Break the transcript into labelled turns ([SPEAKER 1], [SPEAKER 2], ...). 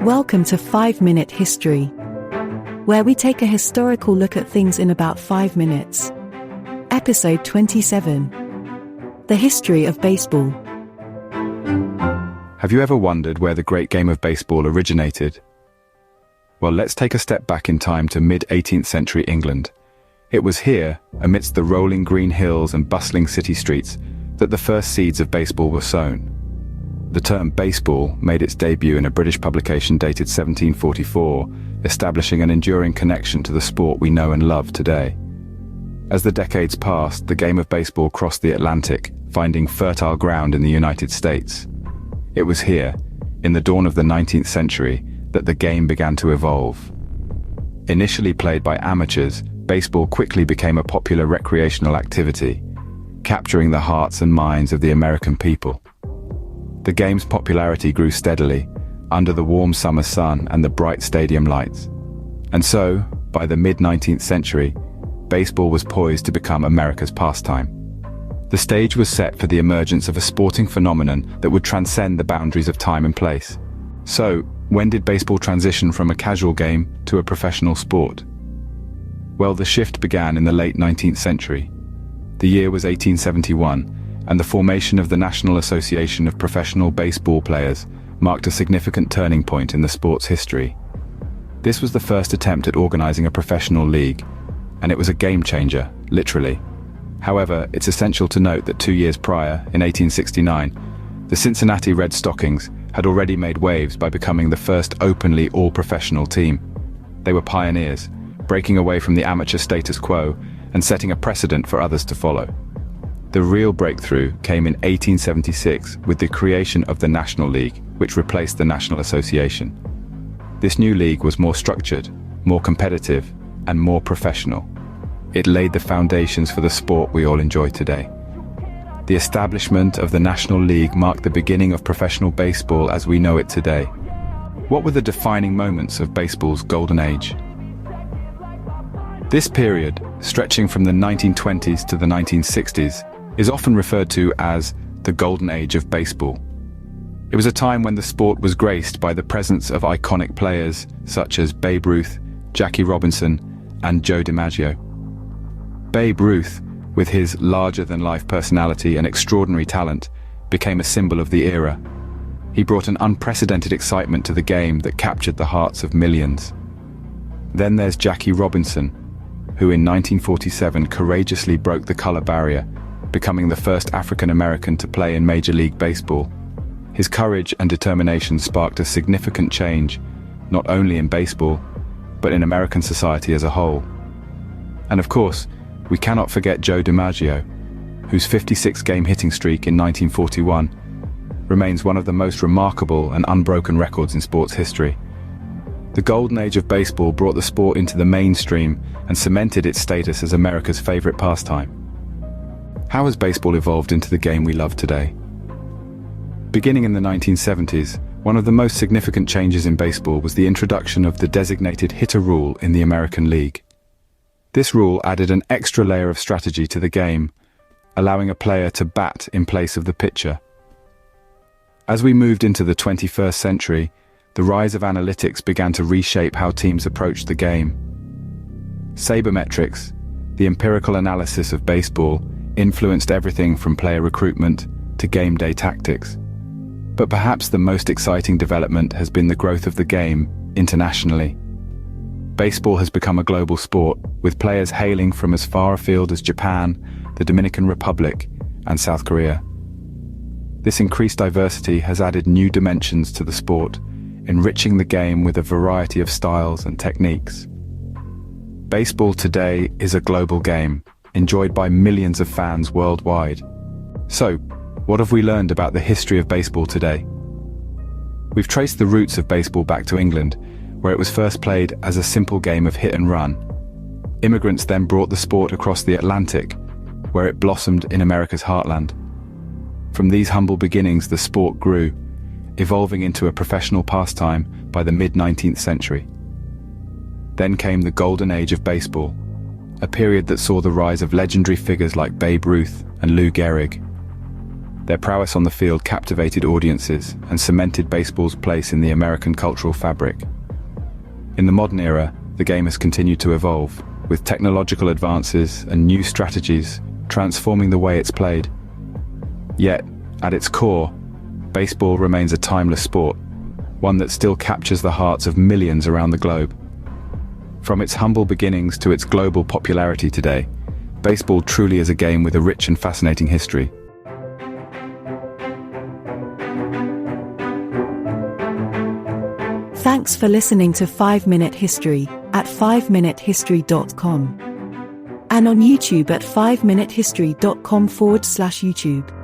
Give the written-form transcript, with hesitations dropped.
[SPEAKER 1] Welcome to 5-Minute History, where we take a historical look at things in about 5 minutes. Episode 27. The History of Baseball.
[SPEAKER 2] Have you ever wondered where the great game of baseball originated? Well, let's take a step back in time to mid-18th century England. It was here, amidst the rolling green hills and bustling city streets, that the first seeds of baseball were sown. The term baseball made its debut in a British publication dated 1744, establishing an enduring connection to the sport we know and love today. As the decades passed, the game of baseball crossed the Atlantic, finding fertile ground in the United States. It was here, in the dawn of the 19th century, that the game began to evolve. Initially played by amateurs, baseball quickly became a popular recreational activity, capturing the hearts and minds of the American people. The game's popularity grew steadily, under the warm summer sun and the bright stadium lights. And so, by the mid-19th century, baseball was poised to become America's pastime. The stage was set for the emergence of a sporting phenomenon that would transcend the boundaries of time and place. So, when did baseball transition from a casual game to a professional sport? Well, the shift began in the late 19th century. The year was 1871, and the formation of the National Association of Professional Baseball Players marked a significant turning point in the sport's history. This was the first attempt at organizing a professional league, and it was a game changer, literally. However, it's essential to note that 2 years prior, in 1869, the Cincinnati Red Stockings had already made waves by becoming the first openly all-professional team. They were pioneers, breaking away from the amateur status quo and setting a precedent for others to follow. The real breakthrough came in 1876 with the creation of the National League, which replaced the National Association. This new league was more structured, more competitive, and more professional. It laid the foundations for the sport we all enjoy today. The establishment of the National League marked the beginning of professional baseball as we know it today. What were the defining moments of baseball's golden age? This period, stretching from the 1920s to the 1960s, is often referred to as the golden age of baseball. It was a time when the sport was graced by the presence of iconic players such as Babe Ruth, Jackie Robinson, and Joe DiMaggio. Babe Ruth, with his larger-than-life personality and extraordinary talent, became a symbol of the era. He brought an unprecedented excitement to the game that captured the hearts of millions. Then there's Jackie Robinson, who in 1947 courageously broke the color barrier, becoming the first African American to play in Major League Baseball. His courage and determination sparked a significant change, not only in baseball, but in American society as a whole. And of course, we cannot forget Joe DiMaggio, whose 56-game hitting streak in 1941 remains one of the most remarkable and unbroken records in sports history. The golden age of baseball brought the sport into the mainstream and cemented its status as America's favorite pastime. How has baseball evolved into the game we love today? Beginning in the 1970s, one of the most significant changes in baseball was the introduction of the designated hitter rule in the American League. This rule added an extra layer of strategy to the game, allowing a player to bat in place of the pitcher. As we moved into the 21st century, the rise of analytics began to reshape how teams approached the game. Sabermetrics, the empirical analysis of baseball, influenced everything from player recruitment to game day tactics. But perhaps the most exciting development has been the growth of the game internationally. Baseball has become a global sport, with players hailing from as far afield as Japan, the Dominican Republic, and South Korea. This increased diversity has added new dimensions to the sport, enriching the game with a variety of styles and techniques. Baseball today is a global game, enjoyed by millions of fans worldwide. So, what have we learned about the history of baseball today? We've traced the roots of baseball back to England, where it was first played as a simple game of hit and run. Immigrants then brought the sport across the Atlantic, where it blossomed in America's heartland. From these humble beginnings, the sport grew, evolving into a professional pastime by the mid-19th century. Then came the golden age of baseball, a period that saw the rise of legendary figures like Babe Ruth and Lou Gehrig. Their prowess on the field captivated audiences and cemented baseball's place in the American cultural fabric. In the modern era, the game has continued to evolve, with technological advances and new strategies transforming the way it's played. Yet, at its core, baseball remains a timeless sport, one that still captures the hearts of millions around the globe. From its humble beginnings to its global popularity today, baseball truly is a game with a rich and fascinating history.
[SPEAKER 1] Thanks for listening to 5-Minute History at 5minutehistory.com and on YouTube at 5minutehistory.com/YouTube.